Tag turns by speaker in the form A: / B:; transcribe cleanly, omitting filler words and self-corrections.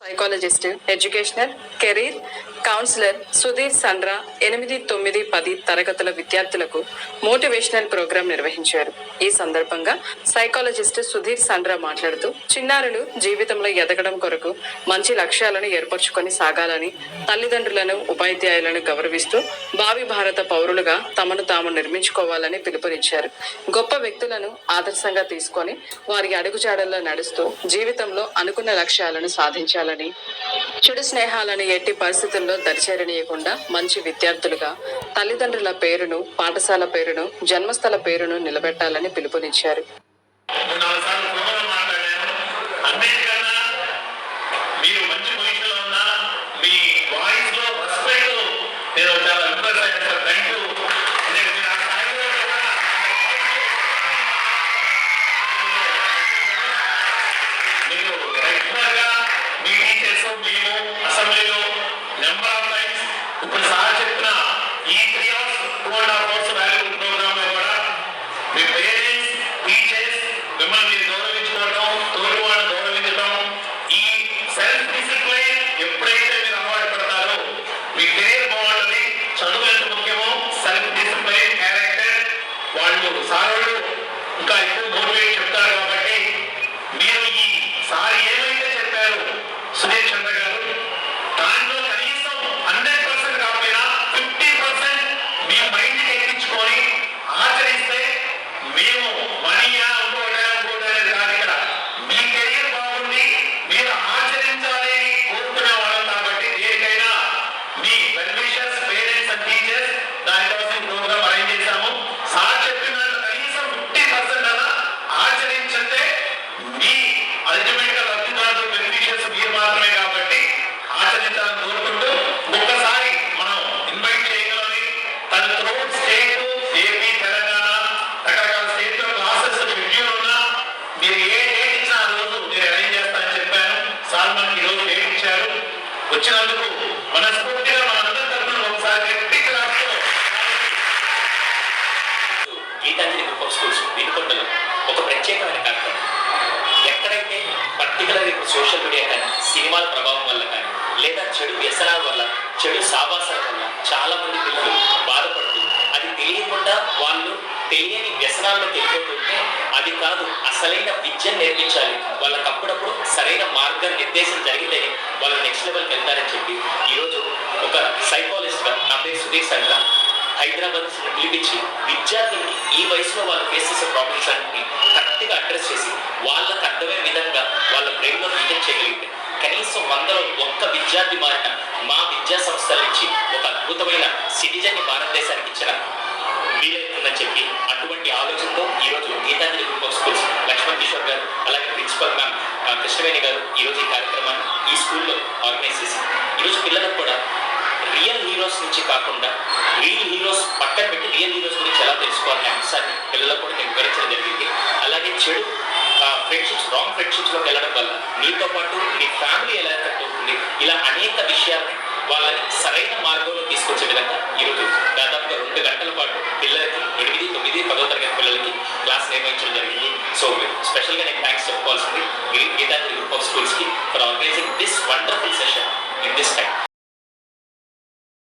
A: Psychologist, educational, career counsellor Sudhir Sandra 8, 9, 10 తరగతుల విద్యార్థులకు motivational programme నిర్వహించారు. ఈ సందర్భంగా సైకాలజిస్ట్ సుధీర్ సండ్రా మాట్లాడుతూ చిన్నారులు జీవితంలో ఎదగడం కొరకు మంచి లక్ష్యాలను ఏర్పరచుకొని సాగాలని, తల్లిదండ్రులను, ఉపాధ్యాయులను గౌరవిస్తూ భావి భారత పౌరులుగా తమను తాము నిర్మించుకోవాలని పిలుపునిచ్చారు. గొప్ప వ్యక్తులను ఆదర్శంగా తీసుకొని వారి అడుగుజాడల్లో నడుస్తూ జీవితంలో అనుకున్న లక్ష్యాలను సాధించాలని, చెడు స్నేహాలను ఎట్టి పరిస్థితుల్లో దరిచేరనీయకుండా మంచి విద్యార్థులుగా తల్లిదండ్రుల పేరును, పాఠశాల పేరును, జన్మస్థల పేరును నిలబెట్టాలని పిలుపునిచ్చారు.
B: ఇప్పుడు సార్ చెప్పిన ఈ 3 hours 2.5 hours వాల్యూబుల్ ప్రోగ్రామ్ లో కూడా మీ పేరెంట్స్, టీచర్స్ మిమ్మల్ని మీరు గౌరవించుకోవడం, తోటి వాళ్ళని గౌరవించడం, ఈ సెల్ఫ్ డిసిప్లైన్ ఎప్పుడైతే మీరు అలవాటు పడతారో మీ కెరీర్ బాగుంటుంది. చదువు ఎంత ముఖ్యమో సెల్ఫ్ డిసిప్లైన్, క్యారెక్టర్ వాళ్ళు సార్ వాళ్ళు ఇంకా ఎక్కువ మోటివేట్ చెప్తారు. కాబట్టి మీరు ఈ సార్ ఏమైతే చెప్పారు సుధీర్ చంద్ర గారు, దాంట్లో కనీసం 100% కాకపోయినా 50% మీ మైండ్ ఎక్కించుకొని ఆచరిస్తే మేము మనీయా ఇంకోటనేది కాదు. ఇక్కడ మీ కెరీర్ బాగుంది, మీరు ఆచరించాలి అని కోరుకునే వాళ్ళం. కాబట్టి దేనికైనా మీ well wishers, parents and teachers దానికోసం ప్రోగ్రామ్ అరేంజ్ చేశాము. సార్ చెప్పిన కనీసం 50% అన్నా ఆచరించంటే మీ అల్టిమేట్ గా లబ్ధిదారులు, బెనిఫిషియర్స్ మీరు మాత్రమే. కాబట్టి ఆచరించాలని కోరుకుంటూ ఒక్కసారి మనం ఇన్వైట్ చేయగలని తన త్రోట్ స్టేట్, ఏపీ, తెలంగాణ రకరకాల స్టేట్ లో క్లాసెస్ షెడ్యూల్ ఉన్నా మీరు ఏ డేట్ ఇచ్చినా ఆ రోజు నేను అరేంజ్ చేస్తానని చెప్పాను. సార్ మనకి ఈ రోజు డేట్ ఇచ్చారు. వచ్చినందుకు మనస్ఫూర్తిగా మనందరి తరఫున ఒకసారి గట్టి క్లాస్లో
C: గీతాంజలి గ్రూప్ ఆఫ్ స్కూల్స్ వీలుకొండలో ఒక ప్రత్యేకమైన కార్యక్రమం. ఎక్కడైతే పర్టికులర్ సోషల్ మీడియా కానీ, సినిమాల ప్రభావం వల్ల కానీ, లేదా చెడు వ్యసనాల వల్ల, చెడు సావాసాల వల్ల చాలా మంది పిల్లలు బాధపడుతూ అది తెలియకుండా వాళ్ళు తెలియని వ్యసనాల్లోకి వెళ్ళిపోతుంటే అది కాదు, అసలైన విద్యను నేర్పించాలి, వాళ్ళకి అప్పుడప్పుడు సరైన మార్గ నిర్దేశం జరిగితేనే వాళ్ళు నెక్స్ట్ లెవెల్కి వెళ్తారని చెప్పి ఈరోజు ఒక సైకాలజిస్ట్గా నా పేరు సుధీర్ సండ్రా హైదరాబాద్ పిలిపించి విద్యార్థులకి ఈ వయసులో వాళ్ళు ఫేస్ చేసే ప్రాబ్లమ్స్ అన్ని కరెక్ట్గా అడ్రస్ చేసి వాళ్ళకి అర్థమయ్యే విధంగా వాళ్ళ బ్రెయిన్లో రీటెన్ చేయగలిగితే కనీసం 100లో 1 విద్యార్థి మారిన మా విద్యా సంస్థల నుంచి ఒక అద్భుతమైన సిటిజన్ని భారతదేశానికి ఇచ్చిన వీలవుతుందని చెప్పి అటువంటి ఆలోచనతో ఈరోజు Geetanjali group of schools Lakshman Kishore garu, అలాగే ప్రిన్సిపల్ మ్యామ్ కృష్ణవేణి గారు ఈరోజు ఈ కార్యక్రమాన్ని ఈ స్కూల్లో ఆర్గనైజ్ చేసి ఈరోజు పిల్లలకు కూడా రియల్ హీరోస్ నుంచి కాకుండా రియల్ హీరోస్ పక్కన పెట్టి రియల్ హీరోస్ గురించి ఎలా తెలుసుకోవాలనే అంశాన్ని పిల్లలకు కూడా వివరించడం జరిగింది. అలాగే చెడు ఫ్రెండ్షిప్స్, రాంగ్ ఫ్రెండ్షిప్స్లోకి వెళ్ళడం వల్ల నీతో పాటు నీ ఫ్యామిలీ ఎలా ఎఫెక్ట్ అవుతుంది, ఇలా అనేక విషయాల్ని వాళ్ళని సరైన మార్గంలో తీసుకొచ్చే విధంగా ఈరోజు దాదాపుగా 2 గంటల పాటు పిల్లలకి 8, 9, 10వ తరగతి పిల్లలకి క్లాస్ నిర్వహించడం జరిగింది. సో స్పెషల్గా నేను థ్యాంక్స్ చెప్పుకోవాల్సింది గీతాంజలి గ్రూప్ ఆఫ్ స్కూల్స్కి for organizing this wonderful session in this time.